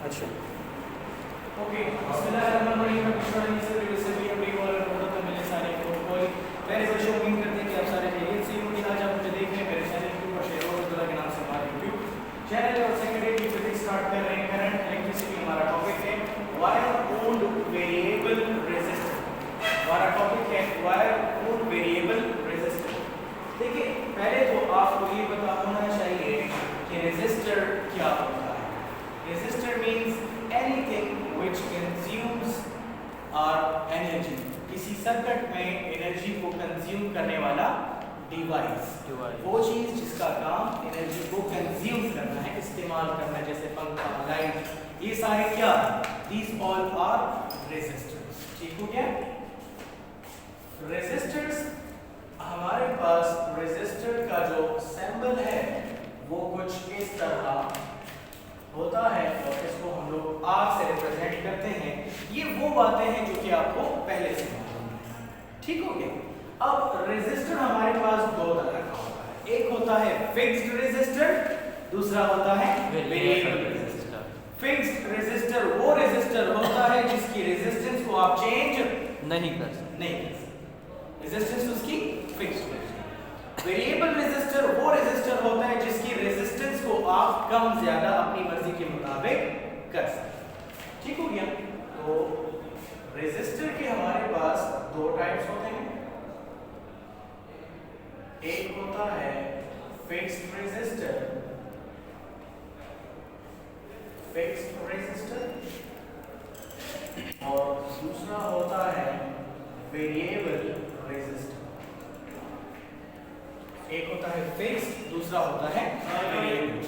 अच्छा ओके बिस्मिल्लाहिर्रहमानिर्रहीम। सारे मेरे बच्चों उम्मीद करते हैं कि आप सारे खैरियत से होंगे। आज आप मुझे देख रहे हैं मेरे चैनल के ऊपर शेर अब्दुल्ला के नाम से हमारा यूट्यूब चैनल और सेकेंडरी की फिजिक्स स्टार्ट कर रहे हैं। करंट इलेक्ट्रिसिटी हमारा टॉपिक है वायर ओन्ड वेरिएबल रेजिस्टर। हमारा टॉपिक है वायर ओन्ड वेरिएबल रेजिस्टर। देखिए पहले तो आपको ये पता होना चाहिए कि रेजिस्टर क्या होता है। Resistor means anything which consumes our energy. किसी सर्किट में एनर्जी को कंज्यूम करने वाला डिवाइस, वो चीज जिसका काम एनर्जी को कंज्यूम करना है, इस्तेमाल करना है, जैसे पंखा, लाइट, ये सारे क्या, दीज ऑल आर रेजिस्टर्स। ठीक हो गया। रेजिस्टर्स, हमारे पास रेजिस्टर का जो सिंबल है वो कुछ इस तरह होता है और इसको हम लोग आर से रिप्रेजेंट करते हैं। ये वो बातें हैं जो कि आपको पहले से मालूम है। ठीक हो गया। अब रेजिस्टर हमारे पास दो तरह का होता है, एक होता है फिक्स्ड रेजिस्टर, दूसरा होता है वेरिएबल रेजिस्टर। फिक्स्ड रेजिस्टर वो रेजिस्टर होता है जिसकी रेजिस्टेंस को आप चेंज नहीं कर सकते, रेजिस्टेंस उसकी फिक्स्ड है। वेरिएबल रेजिस्टर वो रेजिस्टर होता है जिसकी रेजिस्टेंस को आप कम ज्यादा अपनी मर्जी के मुताबिक कर सकते। ठीक हो गया। तो रेजिस्टर के हमारे पास दो टाइप्स होते हैं, एक होता है फिक्स्ड रेजिस्टर, और दूसरा होता है वेरिएबल रेजिस्टर। एक होता है फिक्स्ड, दूसरा होता है वेरिएबल।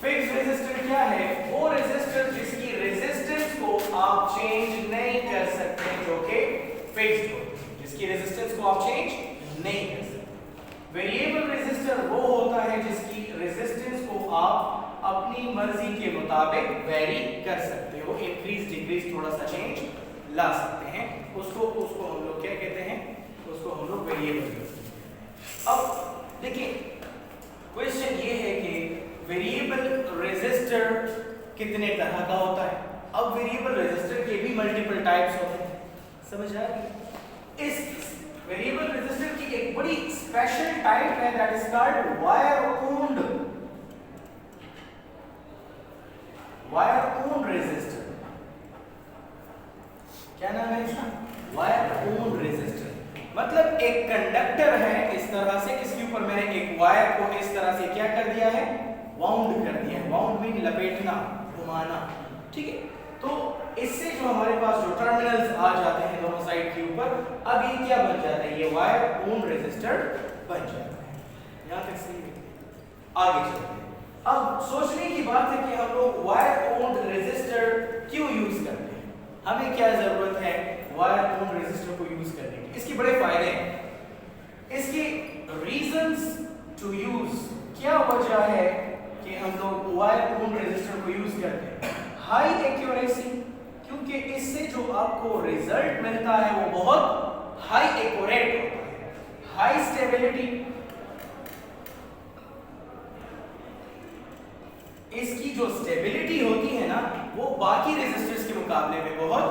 फिक्स्ड रेजिस्टर क्या है? वो रेजिस्टर जिसकी रेजिस्टेंस को आप चेंज नहीं कर सकते, जो कि फिक्स्ड हो, जिसकी रेजिस्टेंस को आप चेंज नहीं कर सकते। वेरिएबल रेजिस्टर वो होता है जिसकी रेजिस्टेंस को आप अपनी मर्जी के मुताबिक वेरी कर सकते हो, इंक्रीज डिक्रीज थोड़ा सा चेंज ला सकते हैं। उसको हम लोग क्या कहते हैं? उसको हम लोग वेरिएबल कहते हैं। अब देखिए क्वेश्चन ये है कि वेरिएबल रेजिस्टर कितने तरह का होता है। अब वेरिएबल रेजिस्टर के भी मल्टीपल टाइप्स होते हैं, समझ आ रही? इस वेरिएबल रेजिस्टर की एक बड़ी स्पेशल टाइप है, that is called wire wound resistor. क्या नाम है इसका? Wire wound resistor. मतलब एक कंडक्टर है इस तरह से, इसके ऊपर मैंने एक वायर को इस तरह से क्या कर दिया है? वाउंड कर दिया है। वाउंड मीन लपेटना, घुमाना। ठीक है। तो इससे जो हमारे पास जो टर्मिनल्स आ जाते हैं दोनों साइड के ऊपर, अब ये क्या बन जाता है? ये वायर ओन्ड रेजिस्टर बन जाता है। यहां तक सही है। आगे चलते हैं। अब सोचने की बात है कि हम लोग वायर ओन्ड रेजिस्टर क्यों यूज करते हैं, हमें क्या जरूरत है वायर ओन्ड रेजिस्टर को यूज करने की? इसके बड़े फायदे हैं। इसके रीजंस टू यूज, क्या वजह है कि हम लोग वायर ओन्ड रेजिस्टर को यूज करते हैं? हाई एक्यूरेसी, क्योंकि इससे जो आपको रिजल्ट मिलता है वो बहुत हाई एक्यूरेट होता है। हाई स्टेबिलिटी, इसकी जो स्टेबिलिटी होती है ना, वो बाकी रेजिस्टर्स के मुकाबले में बहुत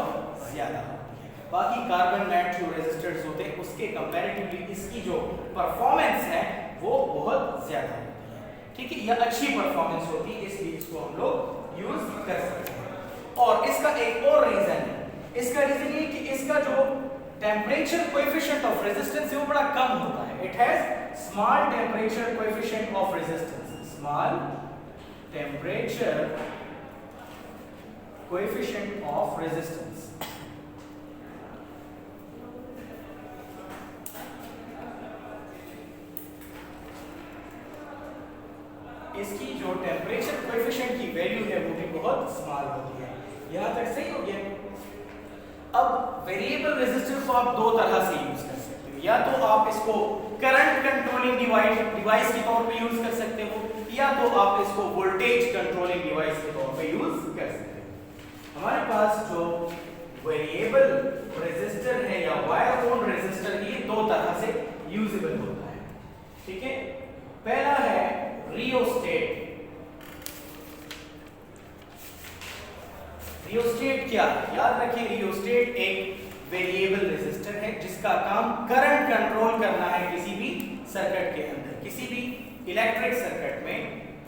ज्यादा होती है। बाकी कार्बन मैट जो रेजिस्टर्स होते हैं उसके कंपैरेटिवली इसकी जो परफॉर्मेंस है वो बहुत ज्यादा होती है। ठीक है, यह अच्छी परफॉर्मेंस होती है, इसलिए इसको हम लोग यूज कर सकते हैं। और इसका एक और रीजन है। इसका रीजन ये कि इसका जो टेम्परेचर कोएफिशिएंट ऑफ रेजिस्टेंस है वो बड़ा कम होता है। It has small temperature coefficient of resistance, small temperature coefficient of resistance. इसकी जो टेम्परेचर कोएफिशिएंट की वैल्यू है वो भी बहुत स्मॉल होती है। यहां तक सही हो गया। अब वेरिएबल रेजिस्टर को आप दो तरह से यूज कर सकते हो, या तो आप इसको करंट कंट्रोलिंग डिवाइस के तौर पे यूज कर सकते हो, या तो आप इसको वोल्टेज कंट्रोलिंग डिवाइस के तौर पे यूज कर सकते हो। हमारे पास जो वेरिएबल रेजिस्टर है या वायर ओन्ड रेजिस्टर, ये दो तरह से यूजेबल होता है। ठीक है। पहला है रियोस्टेट, रियोस्टेट क्या है? याद रखिए रियोस्टेट एक वेरिएबल रेजिस्टर है जिसका काम करंट कंट्रोल करना है किसी भी सर्किट के अंदर। किसी भी इलेक्ट्रिक सर्किट में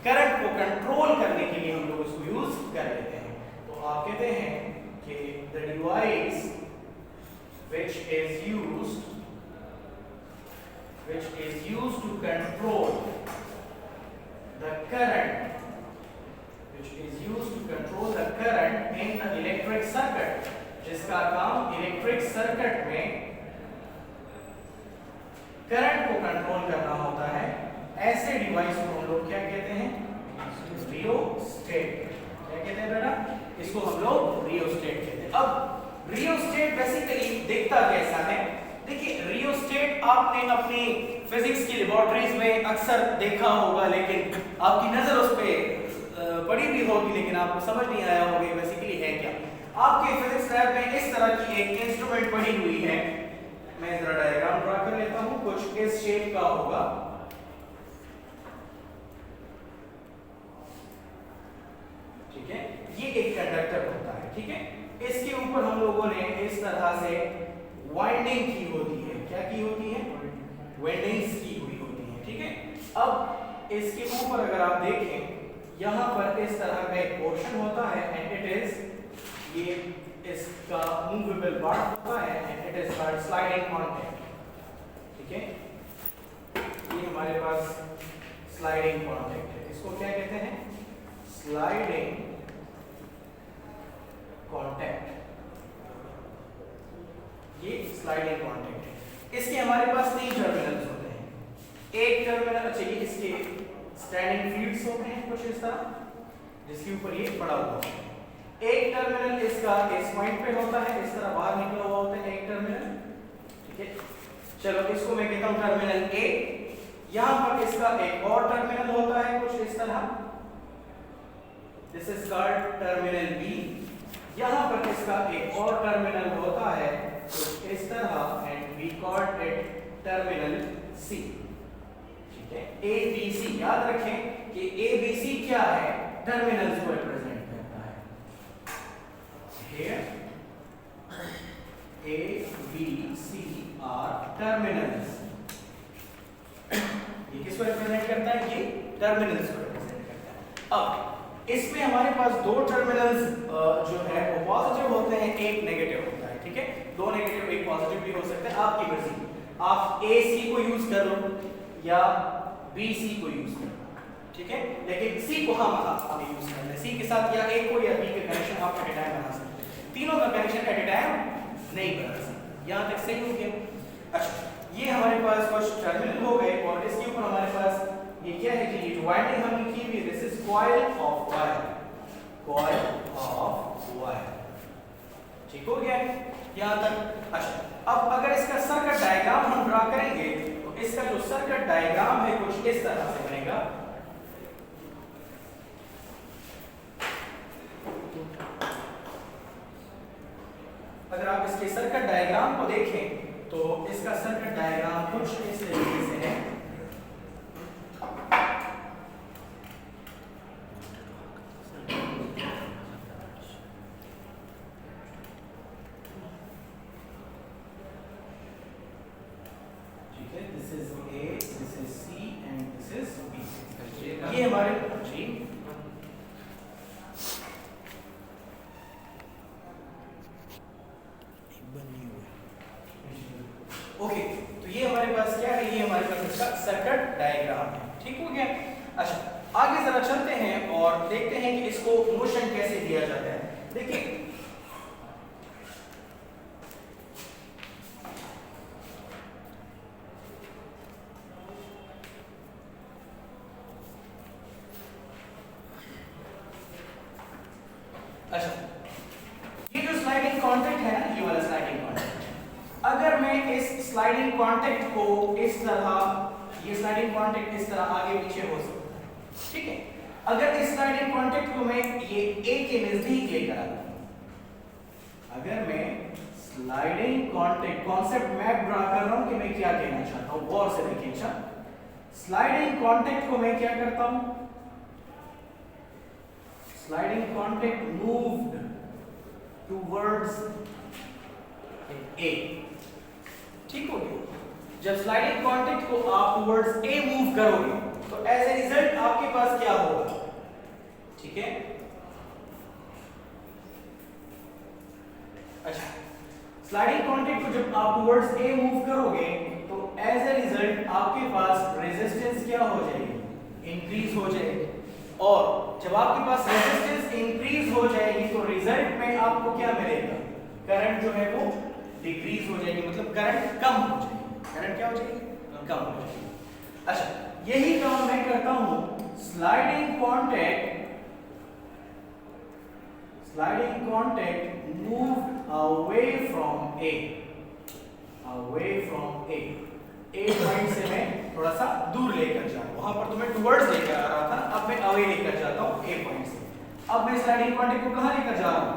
करंट को कंट्रोल करने के लिए हम लोग इसको यूज कर लेते हैं। तो आप कहते हैं कि the device which is used to control the current in the electric circuit, जिसका काम इलेक्ट्रिक सर्किट में करंट को कंट्रोल करना होता है, ऐसे डिवाइस को हम लोग क्या कहते हैं? रियोस्टेट। क्या कहते हैं बेटा? इसको हम लोग रियोस्टेट कहते हैं। अब रियोस्टेट बेसिकली दिखता कैसा है? देखिए रियोस्टेट आपने अपनी फिजिक्स की लैबोरेटरीज में अक्सर देखा होगा, लेकिन आपकी नजर उस पे पड़ी भी होगी, लेकिन आपको समझ नहीं आया होगा बेसिकली है क्या। आपके फिजिक्स लैब में इस तरह की एक इंस्ट्रूमेंट पड़ी हुई है। मैं जरा डायग्राम ड्रा कर लेता हूं, कुछ इस शेप का होगा। ठीक है, ये एक कंडक्टर होता है। ठीक है, इसके ऊपर हम लोगों ने इस तरह से वाइंडिंग की होती है। क्या की होती है? वाइंडिंग्स की हुई होती है। ठीक है, अब इसके ऊपर अगर आप देखें, यहां पर इस तरह का एक पोर्शन होता है एंड इट इज, ये इसका मूवेबल पार्ट होता है and it is called sliding contact. ठीक है, ये हमारे पास स्लाइडिंग कॉन्टैक्ट है। इसको क्या कहते हैं? Sliding contact. ये स्लाइडिंग कॉन्टैक्ट है। इसके हमारे पास 3 टर्मिनल्स होते हैं। एक टर्मिनल, अच्छा ये इसके स्टैंडिंग फील्ड्स होते हैं कुछ इस तरह, जिसके ऊपर ये पड़ा हुआ है। एक टर्मिनल इसका इस पॉइंट पे होता है, इस तरह बाहर निकला हुआ होता है एक टर्मिनल। ठीक है, चलो इसको मैं कहता हूं टर्मिनल ए। यहां पर इसका एक और टर्मिनल होता है कुछ इस तरह, this is called terminal B. यहां पर इसका एक और टर्मिनल होता है कुछ इस तरह and we called it terminal C. ठीक है, ए बी सी। याद रखें कि ए बी सी क्या है? टर्मिनल्स को रिप्रेजेंट करता है। Here A, B, C are terminals. ये किसको रिप्रेजेंट करता है? ये टर्मिनल्स को रिप्रेजेंट करता है। अब इसमें हमारे पास 2 टर्मिनल्स जो है वो पॉजिटिव होते हैं, एक नेगेटिव होता है। ठीक है, 2 नेगेटिव एक पॉजिटिव भी हो सकता है, आपकी मर्जी। आप ए सी को यूज कर लो या बी सी को यूज कर लो। ठीक है, लेकिन सी को हम हमें यूज करना है। सी के साथ या ए को या बी का कनेक्शन आप एट ए टाइम बना सकते हैं, तीनों का कनेक्शन एट ए टाइम नहीं बना सकते। यहां तक सही हो गया? अच्छा, ये हमारे पास कुछ टर्मिनल हो गए और इसके ऊपर हमारे पास ये क्या है कि ये जो वाइंडिंग हमने की हुई, this is coil of wire. Coil of wire. ठीक हो गया यहां तक? अच्छा, अब अगर इसका सर्किट डायग्राम हम ड्रा करेंगे तो इसका जो सर्किट डायग्राम है कुछ इस तरह से बनेगा। अगर आप इसके सर्किट डायग्राम को देखें तो इसका सर्किट डायग्राम कुछ इस तरीके से है। ठीक है, this is A, this is C and this is B. ये हमारे जी ओके, तो ये हमारे पास क्या है? ये हमारे पास इसका सर्किट डायग्राम है। ठीक हो गया? अच्छा, आगे जरा चलते हैं और देखते हैं कि इसको मोशन कैसे दिया जाता है। देखिए अच्छा, ये जो स्लाइडिंग कॉन्टैक्ट है ना, ये वाला स्लाइडिंग कॉन्टैक्ट, अगर मैं इस स्लाइडिंग कॉन्टैक्ट को इस तरह, ये स्लाइडिंग कॉन्टैक्ट इस तरह आगे पीछे हो सकता है। ठीक है, अगर इस स्लाइडिंग कॉन्टैक्ट को मैं ये ए के नजदीक लेकर आता हूं, अगर मैं sliding contact concept map draw कर रहा हूं कि मैं क्या कहना चाहता हूं, गौर से देखिए। अच्छा, स्लाइडिंग कॉन्टैक्ट को मैं क्या करता हूं? Sliding contact moved towards a. ठीक हो गया? जब स्लाइडिंग कांटेक्ट को आप टूवर्ड्स ए मूव करोगे तो एज ए रिजल्ट आपके पास क्या होगा? ठीक है, अच्छा, स्लाइडिंग कांटेक्ट को जब आप टूवर्ड्स ए मूव करोगे तो एज ए रिजल्ट आपके पास रेजिस्टेंस क्या हो जाएगी? इंक्रीज हो जाएगी। और जब आपके पास रेजिस्टेंस इंक्रीज हो जाएगी तो रिजल्ट में आपको क्या मिलेगा? करंट जो है वो डिक्रीज हो जाएगी, मतलब करंट कम हो जाएगी। करंट क्या हो जाएगी? कम हो जाएगी। अच्छा, यही काम मैं करता हूं sliding contact move away from A, A point से मैं थोड़ा सा दूर लेकर जा रहा हूं। वहां पर तो मैं टुवर्ड्स लेकर आ रहा था, अब मैं अवे लेकर जाता हूं A पॉइंट से। अब मैं स्लाइडिंग कांटेक्ट को कहां लेकर जा रहा हूं?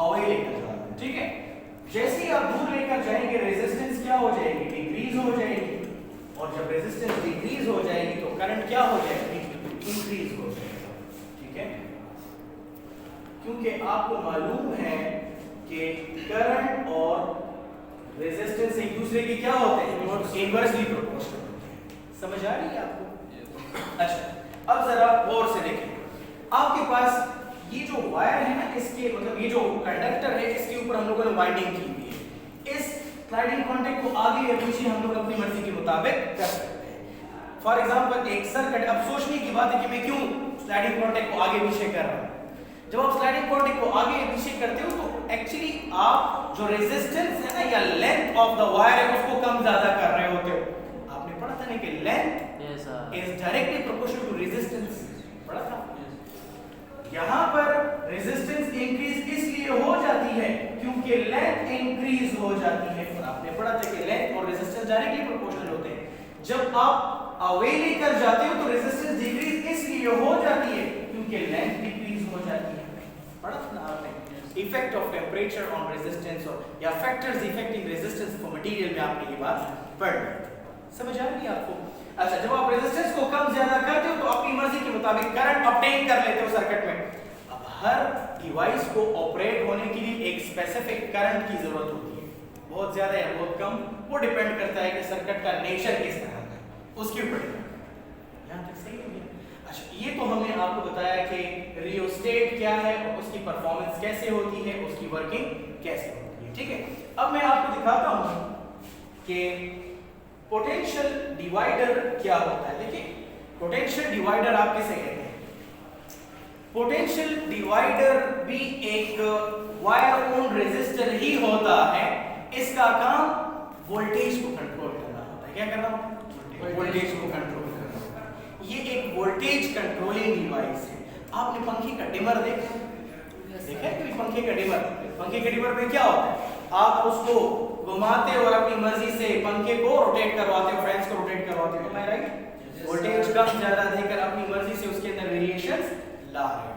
अवे लेकर जा रहा हूं। ठीक है, जैसे ही आप दूर लेकर जाएंगे रेजिस्टेंस क्या हो जाएगी? डिक्रीज हो जाएगी। और जब रेजिस्टेंस डिक्रीज हो जाएगी तो करंट क्या हो जाएगी? इंक्रीज हो जाएगा। ठीक है, क्योंकि आपको मालूम है कि करंट और रेजिस्टेंस एक दूसरे के क्या होते हैं? इनवर्सली प्रोपोर्शनल होते हैं। समझ आ रही है आपको? अच्छा, अब जरा गौर से देखें, आपके पास ये जो वायर है ना, इसके मतलब ये जो कंडक्टर है, इसके ऊपर हम लोगों ने वाइंडिंग की हुई है। इस स्लाइडिंग कांटेक्ट को आगे या पीछे हम लोग अपनी मर्जी के मुताबिक कर सकते हैं। फॉर एग्जांपल एक सर्किट, अब सोचने की बात है कि मैं क्यों स्लाइडिंग कांटेक्ट को आगे पीछे कर रहा हूं। जब आप स्लाइडिंग कांटेक्ट को आगे या पीछे करते हो तो एक्चुअली आप जो रेजिस्टेंस है ना या लेंथ ऑफ द वायर है उसको कम ज्यादा कर रहे होते हो। आपने पढ़ा था ना कि length is directly proportional to resistance, पढ़ा था। यहां पर रेजिस्टेंस इंक्रीज इसलिए हो जाती है क्योंकि लेंथ इंक्रीज हो जाती है। और आपने पढ़ा था कि लेंथ और रेजिस्टेंस डायरेक्टली प्रोपोर्शनल होते हैं। जब आप अवे लेकर जाते हो तो रेजिस्टेंस डिक्रीज इसलिए हो जाती है क्योंकि लेंथ डिक्रीज हो जाती है। पढ़ा था ना आपने effect of temperature on resistance और या factors affecting resistance for material में आपने ये बात पढ़ ली। समझ आ रही है आपको? अच्छा, जब आप रेजिस्टेंस को कम ज्यादा करते हो तो अपनी मर्जी के मुताबिक करंट ऑब्टेन कर लेते हो सर्किट में। अब हर डिवाइस को ऑपरेट होने के लिए एक स्पेसिफिक करंट की जरूरत होती है, बहुत ज्यादा या बहुत कम, वो डिपेंड करता है कि सर्किट का नेचर किस तरह का है, उसके ऊपर डिपेंड। यहां तक सही है? अच्छा, ये तो हमने आपको बताया कि रियोस्टेट क्या है और उसकी परफॉर्मेंस कैसे होती है, उसकी वर्किंग कैसे होती है। ठीक है, अब मैं आपको दिखाता हूं कि पोटेंशियल डिवाइडर क्या होता है। देखिए, पोटेंशियल डिवाइडर आप किसे कहते हैं? पोटेंशियल डिवाइडर भी एक वायर ओन रेजिस्टर ही होता है। इसका काम वोल्टेज को कंट्रोल करना होता है। क्या करना होता है? वोल्टेज को कंट्रोल करना होता है। ये एक वोल्टेज कंट्रोलिंग डिवाइस है। आपने पंखे का डिमर देखा है कि पंखे का डिमर में क्या होता है? आप उसको घुमाते हो और अपनी मर्जी से पंखे को रोटेट करवाते हो, फैंस को रोटेट करवाते हो, मैं राइट? वोल्टेज कम ज्यादा देकर अपनी मर्जी से उसके अंदर वेरिएशंस ला रहे हो।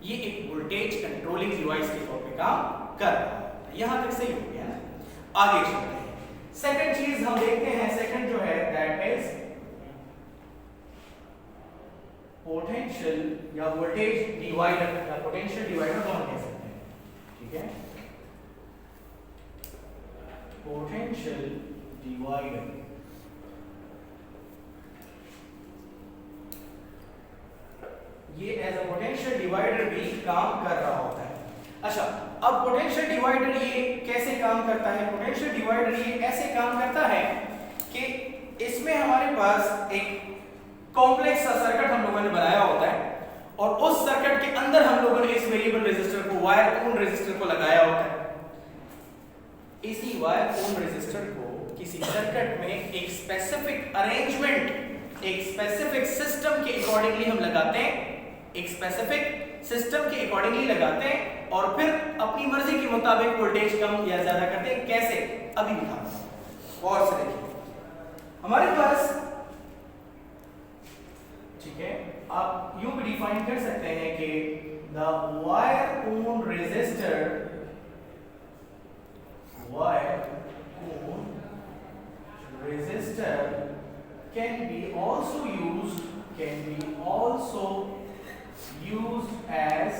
ये एक वोल्टेज कंट्रोलिंग डिवाइस के तौर पे काम कर रहा है। यहां तक सही हो गया ना? आगे चलते हैं। सेकंड चीज हम देखते हैं, सेकंड जो है दैट इज पोटेंशियल या वोल्टेज डिवाइडर या पोटेंशियल डिवाइडर दोनों कह सकते हैं। ठीक है, पोटेंशियल डिवाइडर ये एज अ पोटेंशियल डिवाइडर भी काम कर रहा होता है। अच्छा, अब पोटेंशियल डिवाइडर ये कैसे काम करता है? पोटेंशियल डिवाइडर ये ऐसे काम करता है कि इसमें हमारे पास एक कॉम्प्लेक्स सा सर्किट हम लोगों ने बनाया होता है और उस सर्किट के अंदर हम लोगों ने इस वेरिएबल रेजिस्टर को, वायर ओन रेजिस्टर को लगाया होता है। इसी वायर ओन रेजिस्टर को किसी सर्किट में एक स्पेसिफिक अरेंजमेंट, एक स्पेसिफिक सिस्टम के अकॉर्डिंगली हम लगाते हैं, एक स्पेसिफिक सिस्टम के अकॉर्डिंगली लगाते हैं और फिर अपनी मर्जी के मुताबिक वोल्टेज कम या ज्यादा करते हैं। कैसे? अभी दिखाता हूं, और से देखिए। हमारे पास, ठीक है, आप यूं भी डिफाइन कर सकते हैं कि the wire wound resistor, wire own resistor can be also used as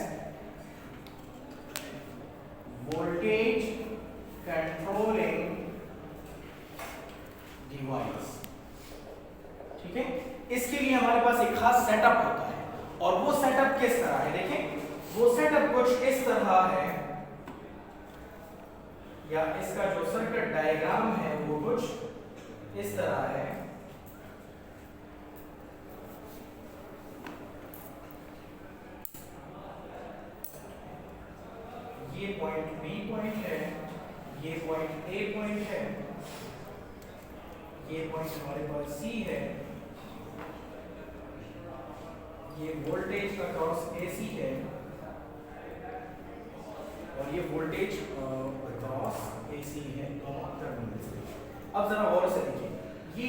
वो सेटअप कुछ इस तरह है, या इसका जो सर्किट डायग्राम है वो कुछ इस तरह है। ये पॉइंट बी पॉइंट है, ये पॉइंट ए पॉइंट है, ये पॉइंट हमारे पास सी है, ये वोल्टेज अक्रॉस एसी है, और ये वोल्टेज अक्रॉस एसी है दोनों टर्मिनल से। अब जरा गौर से देखिए, ये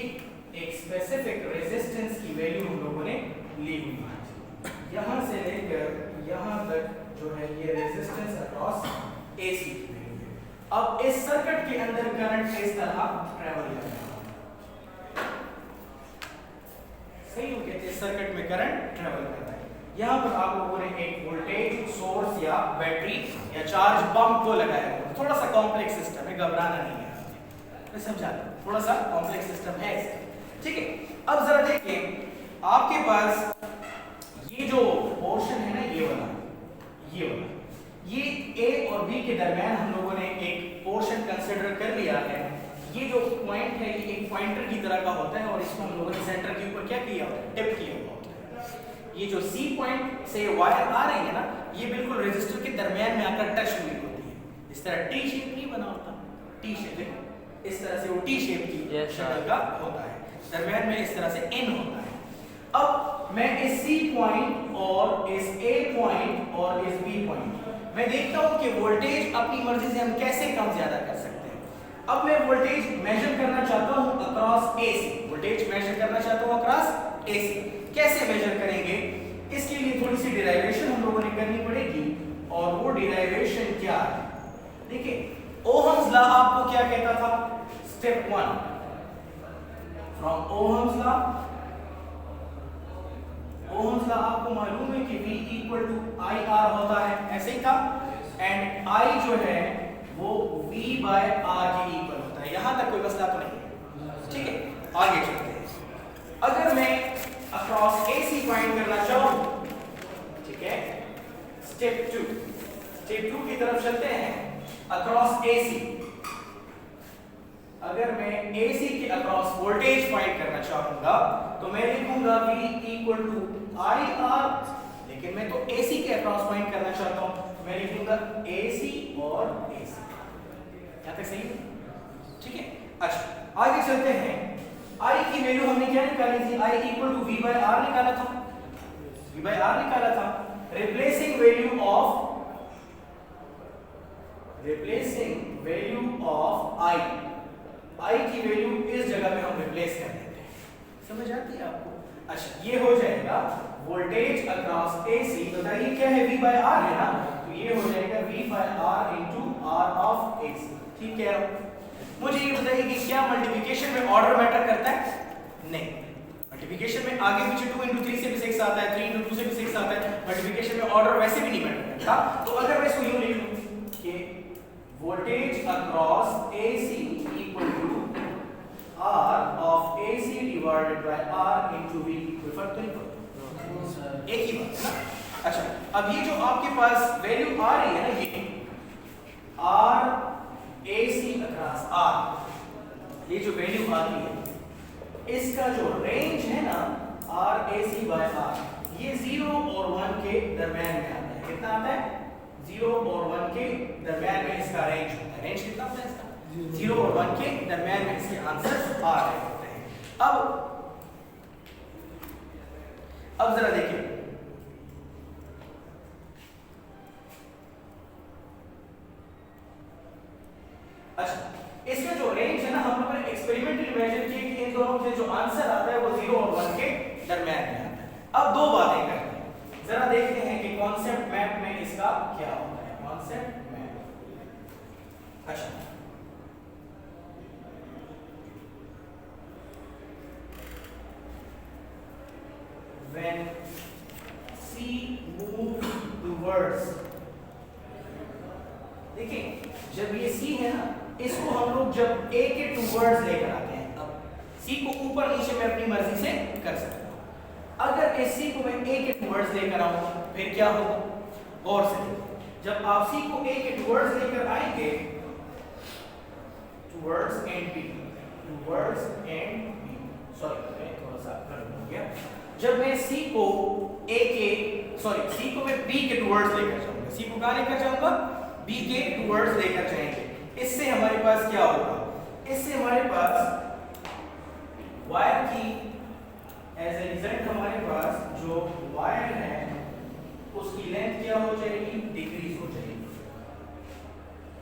एक स्पेसिफिक रेजिस्टेंस की वैल्यू हम लोगों ने ली हुई है, यहां से लेकर यहां तक जो है ये रेजिस्टेंस अक्रॉस एसी की वैल्यू है। अब इस सर्किट के अंदर करंट इस तरह ट्रेवल कर रहा है, सही हो गया, इस सर्किट में करंट ट्रेवल कर रहा है। यहाँ पर आप लोगों ने एक वोल्टेज सोर्स या बैटरी या चार्ज पंप को लगाया है। थोड़ा सा कॉम्प्लेक्स सिस्टम है, घबराना नहीं है, मैं समझाता हूं, थोड़ा सा कॉम्प्लेक्स सिस्टम है इसका, ठीक है। अब जरा देखिए, आपके पास ये जो पोर्शन है ना, ये वाला ये ए और बी के दरमियान हम लोगों ने एक पोर्शन कंसीडर कर लिया है। ये जो पॉइंट है ये एक पॉइंटर की तरह का होता है, और इसको हम लोगों ने सेंटर के ऊपर क्या किया होता है, टिप किया हुआ होता है। ये जो सी पॉइंट से वायर आ रही है ना, ये बिल्कुल रेजिस्टर के दरमियान में आकर टच हुई होती है। इस तरह टी शेप नहीं बना होता, टी शेप इस तरह से वो टी शेप की शक्ल का होता है, दरमियान में इस तरह से एन होता है। अब मैं इस सी पॉइंट और इस ए पॉइंट और इस बी पॉइंट मैं देखता हूं कि वोल्टेज अपनी मर्जी से हम कैसे कम ज्यादा कर सकते हैं। अब मैं वोल्टेज मेजर करना चाहता हूं अक्रॉस एसी, वोल्टेज मेजर करना चाहता हूं अक्रॉस एसी। कैसे मेजर करेंगे, इसके लिए थोड़ी सी डिराइवेशन हम लोगों ने करनी पड़ेगी, और वो डिराइवेशन क्या है, देखिए ओहम्स लॉ आपको क्या कहता था, स्टेप 1 फ्रॉम ओहम्स लॉ आपको मालूम है कि V equal to I R होता है, ऐसे ही था, एंड I जो है वो V बाय R के इक्वल होता है। यहां तक कोई मसला तो नहीं है, ठीक है। आगे चलते हैं, अगर मैं अक्रॉस AC फाइंड करना चाहूं, ठीक है, स्टेप 2 की तरफ चलते हैं। अक्रॉस AC, अगर मैं AC के अक्रॉस वोल्टेज फाइंड करना चाहूंगा तो मैं लिखूंगा V equal to I R, लेकिन मैं तो AC के अक्रॉस फाइंड करना चाहता हूं, मैं लिखूंगा AC और AC। क्या तक सही है, ठीक है। अच्छा आगे चलते हैं, I की वैल्यू हमने क्या निकाली थी, I equal to V by R निकाला था, रिप्लेसिंग वैल्यू ऑफ I की वैल्यू इस जगह पे हम रिप्लेस कर देते हैं, समझ आती है आपको। अच्छा ये हो जाएगा वोल्टेज अक्रॉस AC, बताइए क्या है, V बाय R है ना, तो ये हो जाएगा V by R into R of AC, ठीक है। मुझे ये बताइए कि क्या मल्टीप्लिकेशन में ऑर्डर मैटर करता है, नहीं, मल्टीप्लिकेशन में आगे पीछे 2 into 3 से भी 6 आता है, 3 into 2 से भी 6 आता है, मल्टीप्लिकेशन में ऑर्डर वैसे भी नहीं मैटर करता। तो अगर मैं इसको यूं लिख लूं कि voltage across AC equal to R of AC divided by R into V, कोई फर्क तो नहीं पड़ता, एक ही बात है ना। अच्छा अब ये जो आपके पास वैल्यू आ रही है ना, ये R AC अक्रॉस R, ये जो वैल्यू आती है इसका जो रेंज है ना R AC बाय R, ये 0 और 1 के दरमियान में आता है। कितना आता है, 0 और 1 के दरमियान में इसका रेंज होता है। रेंज कितना होता है इसका, 0 और 1 के दरमियान में इसके आंसर आ रहे होते हैं। अब जरा देखिए, अच्छा इसका जो रेंज है ना, हम लोगों ने एक्सपेरिमेंटली मेजर किया कि इन दोनों से जो आंसर आता है वो 0 और 1 के दरमियान में आता है। अब दो बातें करते हैं, जरा देखते हैं कि कॉन्सेप्ट मैप में इसका क्या होता है, कॉन्सेप्ट मैप। अच्छा when C move towards, देखिए जब ये C है ना, इसको हम लोग जब A के टूवर्ड्स लेकर आते हैं, अब C को ऊपर नीचे मैं अपनी मर्जी से कर सकता हूं। अगर इस C को मैं A के टूवर्ड्स लेकर आऊं फिर क्या होगा, और से जब आप सी को ए के टुवर्ड्स लेकर आएंगे, towards end B, towards end B, sorry मैं थोड़ा सा गलत हो गया, जब मैं सी को ए के सॉरी सी को मैं बी के टुवर्ड्स लेकर जाऊंगा, सी को कहां लेकर जाऊंगा, बी के टुवर्ड्स लेकर जाएंगे, इससे हमारे पास क्या होगा, इससे हमारे पास वायर की एज ए रिजल्ट हमारे पास जो वायर है उसकी लेंथ क्या हो जाएगी, डिक्रीज हो जाएगी,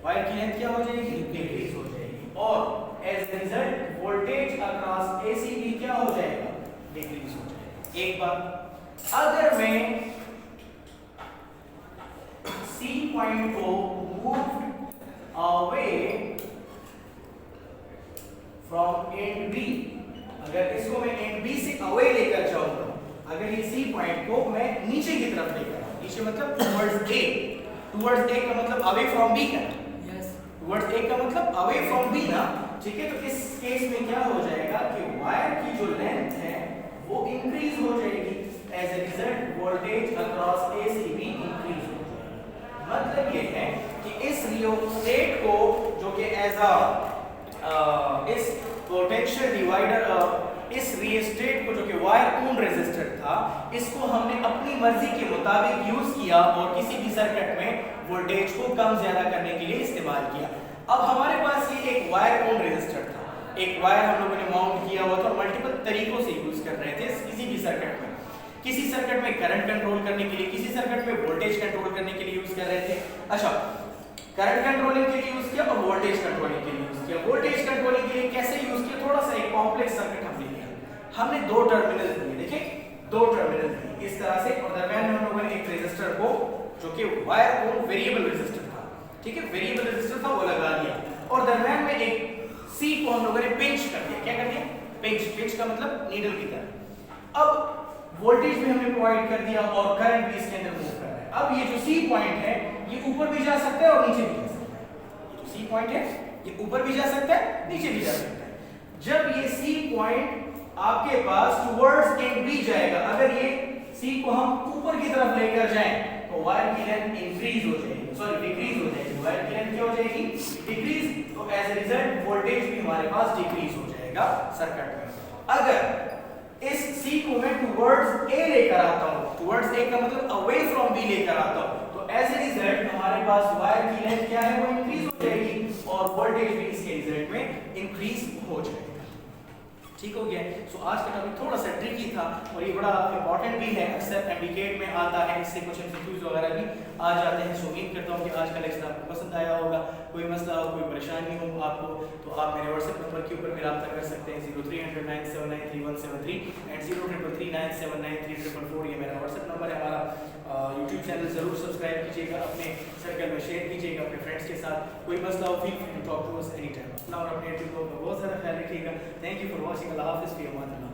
वायर की लेंथ क्या हो जाएगी, डिक्रीज हो जाएगी, और as a result voltage across ACB क्या हो जाएगा, डिक्रीज हो जाएगा। एक बात, अगर मैं सी पॉइंट को move away from end B, अगर इसको मैं एंड बी से अवे लेकर जाऊंगा, अगर ये सी पॉइंट को मैं नीचे की तरफ लेकर आऊं, नीचे मतलब टुवर्ड्स ए, टुवर्ड्स ए का मतलब अवे फ्रॉम बी का, यस, टुवर्ड्स ए का मतलब अवे फ्रॉम बी ना, ठीक है। तो इस केस में क्या हो जाएगा कि वायर की जो लेंथ है वो इंक्रीज हो जाएगी, as a result voltage across ACB increase हो जाएगा। मतलब ये है कि इस रियोस्टेट को जो कि एज इस पोटेंशियल डिवाइडर, इस रियोस्टेट को जो कि वायर ओम रेजिस्टर था, इसको हमने अपनी मर्जी के मुताबिक यूज किया और किसी भी सर्किट में वोल्टेज को कम ज्यादा करने के लिए इस्तेमाल किया। अब हमारे पास ये एक वायर ओम रेजिस्टर था, एक वायर हम लोगों ने माउंट किया हुआ था और मल्टीपल तरीकों से यूज कर रहे थे किसी भी सर्किट में, किसी सर्किट में करंट कंट्रोल करने के लिए, किसी सर्किट में वोल्टेज कंट्रोल करने के लिए यूज कर रहे थे। अच्छा, करंट कंट्रोलिंग के लिए यूज किया और वोल्टेज कंट्रोलिंग के लिए यूज किया। वोल्टेज कंट्रोलिंग के लिए कैसे यूज किया, थोड़ा सा एक कॉम्प्लेक्स सर्किट हमने लिया, हमने दो टर्मिनल दिए, देखिए दो टर्मिनल दिए इस तरह से, और दरमियान में हम लोगों ने एक रेजिस्टर को जो कि वायर ओम वेरिएबल रेजिस्टर था, ठीक है, वेरिएबल रेजिस्टर था वो लगा दिया, और दरमियान में एक सी को हम लोगों ने पिंच कर दिया। क्या कर दिया, पिंच, पिंच का मतलब नीडल की तरह। अब वोल्टेज भी हमने प्रोवाइड कर दिया और करंट भी इसके अंदर मूव कर रहा है। अब ये जो सी पॉइंट है ये ऊपर भी जा सकता है और नीचे भी जा सकता है, ये जो सी पॉइंट है ये ऊपर भी जा सकता है, नीचे भी जा सकता है। जब ये सी पॉइंट आपके पास टुवर्ड्स एंड बी जाएगा, अगर ये सी को हम ऊपर की तरफ लेकर जाएं तो वायर की लेंथ इंक्रीज हो जाएगी, सॉरी डिक्रीज हो जाएगी, वायर की लेंथ क्या हो जाएगी, डिक्रीज, तो एज ए रिजल्ट वोल्टेज भी हमारे पास डिक्रीज हो जाएगा सर्किट में। अगर इस C को मैं टुवर्ड्स A लेकर आता हूं, टुवर्ड्स A का मतलब अवे फ्रॉम B लेकर आता हूं, तो एज ए रिजल्ट हमारे पास वायर की लेंथ क्या है, वो इंक्रीज हो जाएगी और वोल्टेज भी इसके रिजल्ट में इंक्रीज हो जाएगा। ठीक हो गया। सो आज का टॉपिक थोड़ा सा ट्रिकी था और ये बड़ा इंपॉर्टेंट भी है, अक्सर एमडीकेट में आता है, इससे कुछ एमसीक्यूज वगैरह भी आ जाते हैं। सो उम्मीद करता हूँ कि आज का लेक्चर आपको पसंद आया होगा। कोई मसला हो, कोई परेशानी हो आपको, तो आप मेरे व्हाट्सएप नंबर के ऊपर भी रब्ता कर सकते हैं, 03009793 एंड 0333979344, ये मेरा व्हाट्सएप नंबर है। हमारा यूट्यूब चैनल ज़रूर सब्सक्राइब कीजिएगा, अपने सर्कल में शेयर कीजिएगा अपने फ्रेंड्स के साथ। कोई मसला हो, feel free to talk to us any time. अपना और अपने यूट्यूब को बहुत ज़्यादा ख्याल रखिएगा। Thank you for watching. अल्लाह हाफिज़, फी अमान अल्लाह।